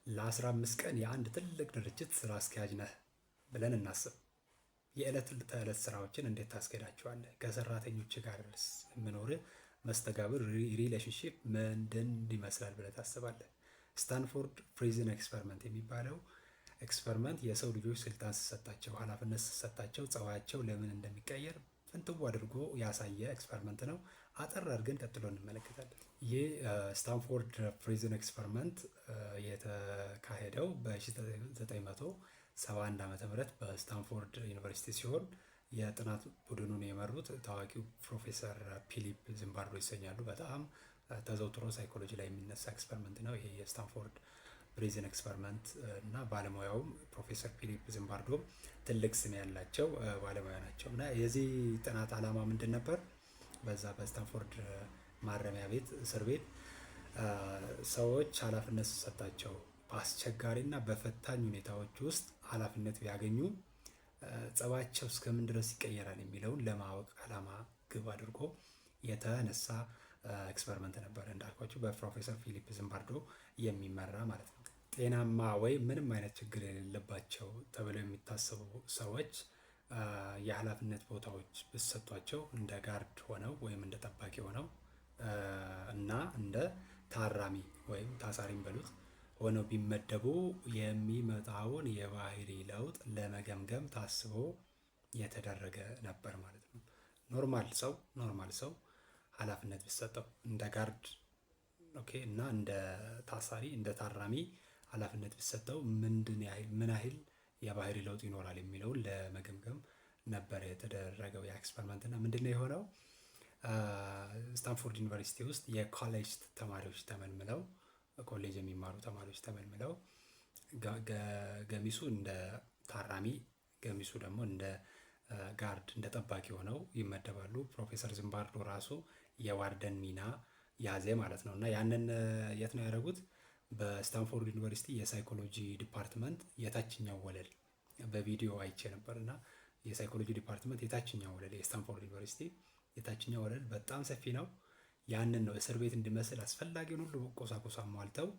ለ15 ቀን የአንድ ትልቅ ድርጅት ስራ አስኪያጅ ነህ ብለን እናስብ። የዕለት ተዕለት ስራዎችን እንዴት ታስኬዳቸዋለህ? ከሰራተኞች ጋር የምኖርህ መስተጋብር ሪሌሽንሺፕ ምንድን ይመስላል ብለህ ታስባለህ? ስታንፎርድ ፕሪዝን ኤክስፐሪመንት የሚባለው ኤክስፐሪመንት የሰው ልጆች ስልጣን ሲሰጣቸው፣ ኃላፊነት ሲሰጣቸው ጸባያቸው ለምን እንደሚቀየር ፍንትው አድርጎ ያሳየ ኤክስፐሪመንት ነው። አጠር አድርገን ቀጥሎ እንመለከታለን። ይህ ስታንፎርድ ፕሪዝን ኤክስፐሪመንት የተካሄደው በ1971 ዓ.ም በስታንፎርድ ዩኒቨርሲቲ ሲሆን የጥናት ቡድኑን የመሩት ታዋቂው ፕሮፌሰር ፊሊፕ ዚምባርዶ ይሰኛሉ። በጣም ተዘውትሮ ሳይኮሎጂ ላይ የሚነሳ ኤክስፐሪመንት ነው ይሄ የስታንፎርድ ፕሪዝን ኤክስፐሪመንት እና ባለሙያውም ፕሮፌሰር ፊሊፕ ዚምባርዶ ትልቅ ስም ያላቸው ባለሙያ ናቸው። እና የዚህ ጥናት ዓላማ ምንድን ነበር? በዛ በስታንፎርድ ማረሚያ ቤት እስር ቤት ሰዎች ኃላፊነት ሲሰጣቸው በአስቸጋሪና በፈታኝ ሁኔታዎች ውስጥ ኃላፊነት ቢያገኙ ጸባቸው እስከምን ድረስ ይቀየራል የሚለውን ለማወቅ ዓላማ ግብ አድርጎ የተነሳ ኤክስፐሪመንት ነበር። እንዳልኳቸው በፕሮፌሰር ፊሊፕ ዚምባርዶ የሚመራ ማለት ነው። ጤናማ ወይም ምንም አይነት ችግር የሌለባቸው ተብለው የሚታሰቡ ሰዎች የኃላፊነት ቦታዎች ቢሰጧቸው እንደ ጋርድ ሆነው ወይም እንደ ጠባቂ ሆነው እና እንደ ታራሚ ወይም ታሳሪም በሉት ሆነው ቢመደቡ የሚመጣውን የባህሪ ለውጥ ለመገምገም ታስቦ የተደረገ ነበር ማለት ነው። ኖርማል ሰው ኃላፊነት ቢሰጠው እንደ ጋርድ እና እንደ ታሳሪ እንደ ታራሚ ኃላፊነት ቢሰጠው ምን ያህል የባህሪ ለውጥ ይኖራል የሚለውን ለመገምገም ነበር የተደረገው የኤክስፐሪመንት። እና ምንድነው የሆነው? ስታንፎርድ ዩኒቨርሲቲ ውስጥ የኮሌጅ ተማሪዎች ተመልምለው ኮሌጅ የሚማሩ ተማሪዎች ተመልምለው ገሚሱ እንደ ታራሚ ገሚሱ ደግሞ እንደ ጋርድ እንደ ጠባቂ ሆነው ይመደባሉ። ፕሮፌሰር ዚምባርዶ ራሱ የዋርደን ሚና ያዘ ማለት ነው። እና ያንን የት ነው ያደረጉት? በስታንፎርድ ዩኒቨርሲቲ የሳይኮሎጂ ዲፓርትመንት የታችኛው ወለል በቪዲዮ አይቼ ነበር። እና የሳይኮሎጂ ዲፓርትመንት የታችኛው ወለል የስታንፎርድ ዩኒቨርሲቲ የታችኛው ወለል በጣም ሰፊ ነው። ያንን ነው እስር ቤት እንዲመስል አስፈላጊውን ሁሉ ቁሳቁስ አሟልተው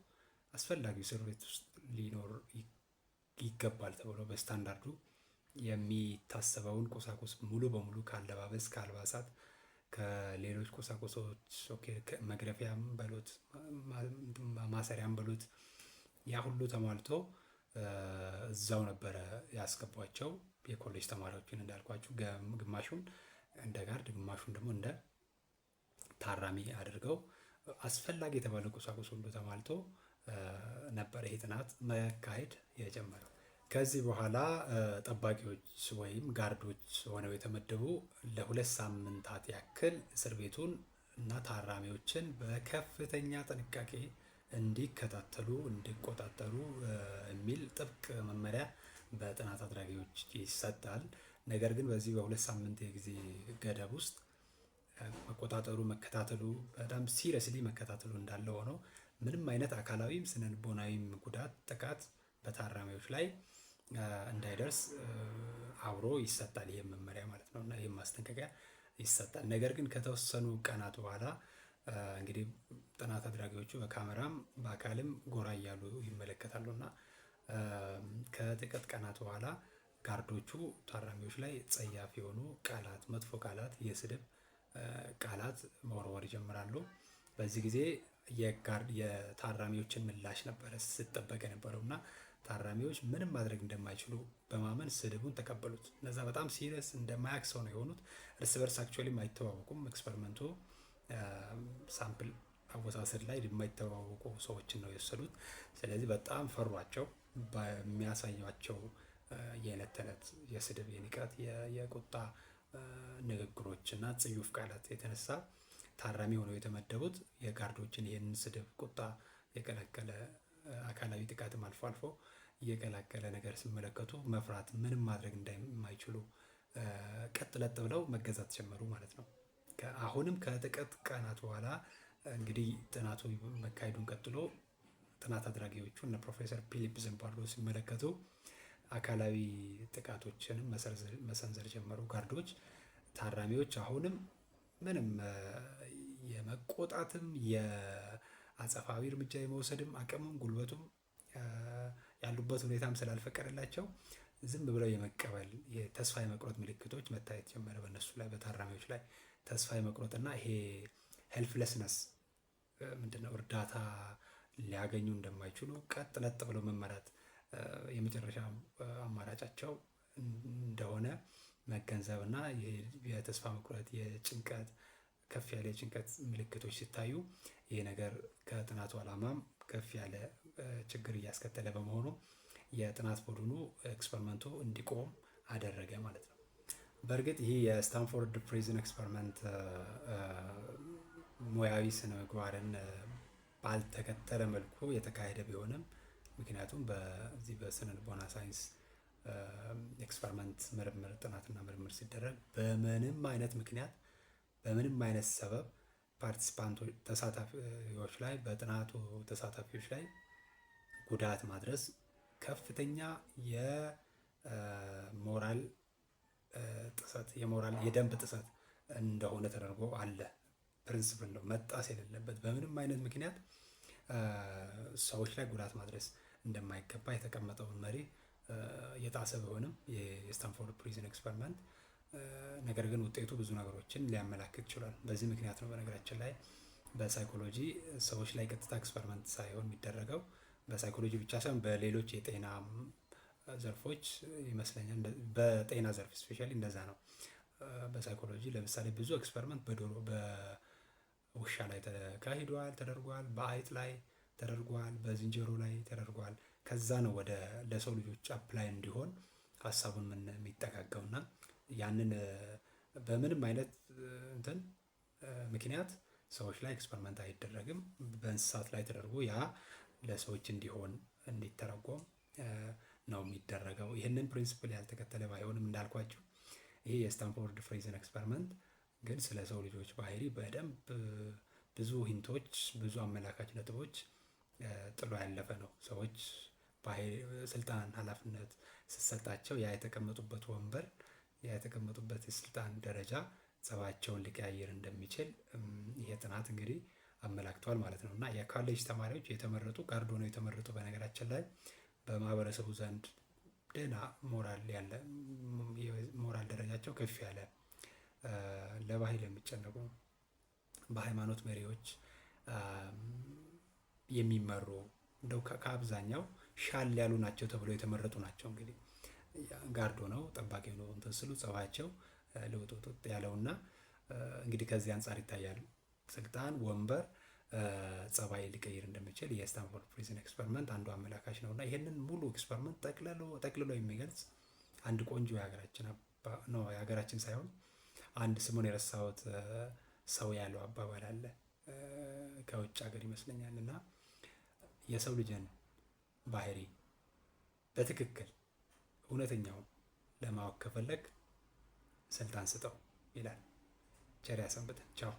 አስፈላጊው እስር ቤት ውስጥ ሊኖር ይገባል ተብሎ በስታንዳርዱ የሚታሰበውን ቁሳቁስ ሙሉ በሙሉ ከአለባበስ ከአልባሳት ከሌሎች ቁሳቁሶች መግረፊያም በሉት ማሰሪያም በሉት ያ ሁሉ ተሟልቶ እዛው ነበረ ያስገቧቸው። የኮሌጅ ተማሪዎችን እንዳልኳችሁ ግማሹን እንደ ጋርድ ግማሹን ደግሞ እንደ ታራሚ አድርገው አስፈላጊ የተባለ ቁሳቁስ ሁሉ ተሟልቶ ነበር ይሄ ጥናት መካሄድ የጀመረው። ከዚህ በኋላ ጠባቂዎች ወይም ጋርዶች ሆነው የተመደቡ ለ2 ሳምንታት ያክል እስር ቤቱን እና ታራሚዎችን በከፍተኛ ጥንቃቄ እንዲከታተሉ እንዲቆጣጠሩ የሚል ጥብቅ መመሪያ በጥናት አድራጊዎች ይሰጣል። ነገር ግን በዚህ በ2 ሳምንት የጊዜ ገደብ ውስጥ መቆጣጠሩ መከታተሉ በጣም ሲሪየስሊ መከታተሉ እንዳለ ሆኖ ምንም አይነት አካላዊም ስነልቦናዊም ጉዳት ጥቃት በታራሚዎች ላይ እንዳይደርስ አብሮ ይሰጣል። ይሄ መመሪያ ማለት ነው እና ይሄ ማስጠንቀቂያ ይሰጣል። ነገር ግን ከተወሰኑ ቀናት በኋላ እንግዲህ ጥናት አድራጊዎቹ በካሜራም በአካልም ጎራ እያሉ ይመለከታሉ እና ከጥቂት ቀናት በኋላ ጋርዶቹ ታራሚዎች ላይ ጸያፍ የሆኑ ቃላት፣ መጥፎ ቃላት፣ የስድብ ቃላት መወርወር ይጀምራሉ። በዚህ ጊዜ የታራሚዎችን ምላሽ ነበረ ሲጠበቅ የነበረው እና ታራሚዎች ምንም ማድረግ እንደማይችሉ በማመን ስድቡን ተቀበሉት። እነዛ በጣም ሲሪየስ እንደማያውቅ ሰው ነው የሆኑት። እርስ በርስ አክቹዋሊ አይተዋወቁም። ኤክስፐሪመንቱ ሳምፕል አወሳሰድ ላይ የማይተዋወቁ ሰዎችን ነው የወሰዱት። ስለዚህ በጣም ፈሯቸው። በሚያሳያቸው የዕለት ተዕለት የስድብ፣ የንቀት፣ የቁጣ ንግግሮች እና ጽዩፍ ቃላት የተነሳ ታራሚ ሆነው የተመደቡት የጋርዶችን ይህንን ስድብ፣ ቁጣ የቀላቀለ አካላዊ ጥቃትም አልፎ አልፎ የቀላቀለ ነገር ሲመለከቱ መፍራት፣ ምንም ማድረግ እንደማይችሉ ቀጥ ለጥ ብለው መገዛት ጀመሩ ማለት ነው። አሁንም ከጥቂት ቀናት በኋላ እንግዲህ ጥናቱ መካሄዱን ቀጥሎ ጥናት አድራጊዎቹ እነ ፕሮፌሰር ፊሊፕ ዚምባርዶ ሲመለከቱ አካላዊ ጥቃቶችንም መሰንዘር ጀመሩ። ጋርዶች ታራሚዎች አሁንም ምንም የመቆጣትም የአጸፋዊ እርምጃ የመውሰድም አቅምም ጉልበቱም ያሉበት ሁኔታም ስላልፈቀደላቸው ዝም ብለው የመቀበል የተስፋ የመቁረጥ ምልክቶች መታየት ጀመረ በእነሱ ላይ፣ በታራሚዎች ላይ ተስፋ የመቁረጥና ይሄ ሄልፍለስነስ ምንድነው እርዳታ ሊያገኙ እንደማይችሉ ቀጥ ለጥ ብለው መመራት የመጨረሻ አማራጫቸው እንደሆነ መገንዘብ እና የተስፋ መቁረጥ፣ የጭንቀት ከፍ ያለ የጭንቀት ምልክቶች ሲታዩ ይሄ ነገር ከጥናቱ ዓላማም ከፍ ያለ ችግር እያስከተለ በመሆኑ የጥናት ቡድኑ ኤክስፐሪመንቱ እንዲቆም አደረገ ማለት ነው። በእርግጥ ይህ የስታንፎርድ ፕሪዝን ኤክስፐሪመንት ሙያዊ ስነ ምግባርን ባልተከተለ መልኩ የተካሄደ ቢሆንም ምክንያቱም በዚህ በስነ ልቦና ሳይንስ ኤክስፐሪመንት ምርምር ጥናትና ምርምር ሲደረግ በምንም አይነት ምክንያት በምንም አይነት ሰበብ ፓርቲሲፓንቶች ተሳታፊዎች ላይ በጥናቱ ተሳታፊዎች ላይ ጉዳት ማድረስ ከፍተኛ የሞራል ጥሰት የደንብ ጥሰት እንደሆነ ተደርጎ አለ። ፕሪንሲፕል ነው መጣስ የሌለበት በምንም አይነት ምክንያት ሰዎች ላይ ጉዳት ማድረስ እንደማይገባ የተቀመጠውን መሪ የጣሰ ቢሆንም የስታንፎርድ ፕሪዝን ኤክስፐሪመንት ነገር ግን ውጤቱ ብዙ ነገሮችን ሊያመላክት ይችላል። በዚህ ምክንያት ነው በነገራችን ላይ በሳይኮሎጂ ሰዎች ላይ ቀጥታ ኤክስፐሪመንት ሳይሆን የሚደረገው በሳይኮሎጂ ብቻ ሳይሆን በሌሎች የጤና ዘርፎች ይመስለኛል፣ በጤና ዘርፍ ስፔሻሊ እንደዛ ነው። በሳይኮሎጂ ለምሳሌ ብዙ ኤክስፐሪመንት በውሻ ላይ ተደርጓል፣ በአይጥ ላይ ተደርጓል፣ በዝንጀሮ ላይ ተደርጓል። ከዛ ነው ወደ ለሰው ልጆች አፕላይ እንዲሆን ሀሳቡን የሚጠጋገውና ያንን በምንም አይነት እንትን ምክንያት ሰዎች ላይ ኤክስፐሪመንት አይደረግም። በእንስሳት ላይ ተደርጎ ያ ለሰዎች እንዲሆን እንዲተረጎም ነው የሚደረገው። ይህንን ፕሪንሲፕል ያልተከተለ ባይሆንም እንዳልኳቸው ይሄ የስታንፎርድ ፕሪዝን ኤክስፐሪመንት ግን ስለ ሰው ልጆች ባህሪ በደንብ ብዙ ሂንቶች፣ ብዙ አመላካች ነጥቦች ጥሎ ያለፈ ነው። ሰዎች ስልጣን፣ ኃላፊነት ስትሰጣቸው ያ የተቀመጡበት ወንበር ያ የተቀመጡበት የስልጣን ደረጃ ጸባቸውን ሊቀያየር እንደሚችል ይሄ ጥናት እንግዲህ አመላክቷል ማለት ነው። እና የኮሌጅ ተማሪዎች የተመረጡ ጋርድ ሆነው የተመረጡ በነገራችን ላይ በማህበረሰቡ ዘንድ ደህና ሞራል ደረጃቸው ከፍ ያለ ለባህል የሚጨነቁ በሃይማኖት መሪዎች የሚመሩ እንደው ከአብዛኛው ሻል ያሉ ናቸው ተብለው የተመረጡ ናቸው። እንግዲህ ጋርድ ሆነው ጠባቂ ነው እንትን ስሉ ጸባቸው ልውጥውጥ ያለውና እንግዲህ ከዚህ አንጻር ይታያል ስልጣን፣ ወንበር ጸባይ ሊቀይር እንደሚችል የስታንፎርድ ፕሪዝን ኤክስፐሪመንት አንዱ አመላካች ነውና ይሄንን ሙሉ ኤክስፐሪመንት ጠቅልሎ የሚገልጽ አንድ ቆንጆ የሀገራችን ሳይሆን አንድ ስሙን የረሳሁት ሰው ያለው አባባል አለ ከውጭ ሀገር ይመስለኛል። እና የሰው ልጅን ባህሪ በትክክል እውነተኛውን ለማወቅ ከፈለግ ስልጣን ስጠው ይላል። ቸር ያሰንብተን። ቻው።